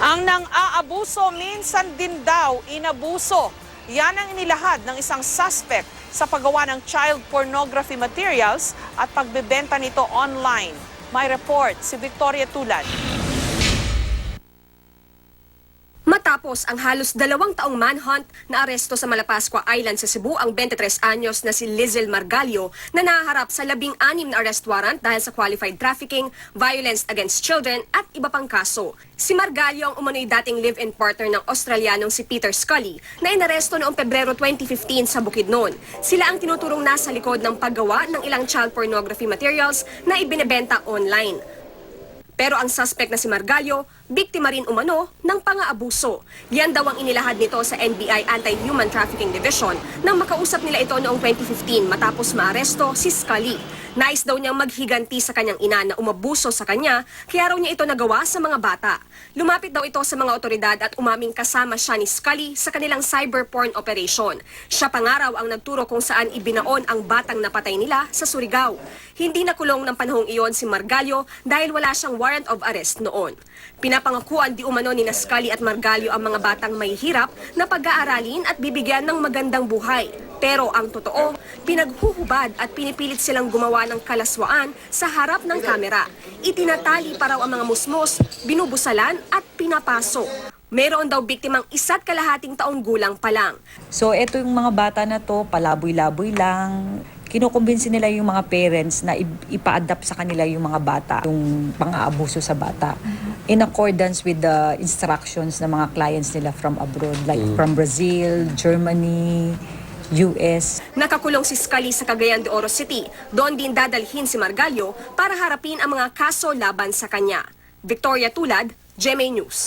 Ang nang-aabuso minsan din daw inabuso. Yan ang inilahad ng isang suspect sa paggawa ng child pornography materials at pagbebenta nito online. May report si Victoria Tulad. Matapos ang halos 2 taong manhunt, naaresto sa Malapascua Island sa Cebu ang 23 anyos na si Lizel Margalio na nahaharap sa 16 na arrest warrant dahil sa qualified trafficking, violence against children at iba pang kaso. Si Margalio ang umano'y dating live-in partner ng Australianong si Peter Scully na inaresto noong Pebrero 2015 sa Bukidnon. Sila ang tinuturong nasa likod ng paggawa ng ilang child pornography materials na ibinebenta online. Pero ang suspect na si Margalio, biktima rin umano ng pang-aabuso. Yan daw ang inilahad nito sa NBI Anti-Human Trafficking Division nang makausap nila ito noong 2015 matapos maaresto si Scully. Nais daw niyang maghiganti sa kanyang ina na umabuso sa kanya, kaya raw niya ito nagawa sa mga bata. Lumapit daw ito sa mga otoridad at umaming kasama siya ni Scully sa kanilang cyber porn operation. Siya pa nga raw ang nagturo kung saan ibinaon ang batang napatay nila sa Surigao. Hindi nakulong ng panahong iyon si Margalio dahil wala siyang warrant of arrest noon. Pinapangakuan di umano ni Scully at Margalio ang mga batang may hirap na pag-aaralin at bibigyan ng magandang buhay. Pero ang totoo, pinaghuhubad at pinipilit silang gumawa ng kalaswaan sa harap ng kamera. Itinatali pa raw ang mga musmos, binubusalan at pinapaso. Meron daw biktimang 1.5 taong gulang pa lang. So ito yung mga bata na to, palaboy-laboy lang. Kinukumbinsi nila yung mga parents na ipa-adapt sa kanila yung mga bata, yung pang-aabuso sa bata. In accordance with the instructions ng mga clients nila from abroad, like from Brazil, Germany, US. Nakakulong si Scully sa Cagayan de Oro City. Doon din dadalhin si Margalio para harapin ang mga kaso laban sa kanya. Victoria Tulad, GMA News.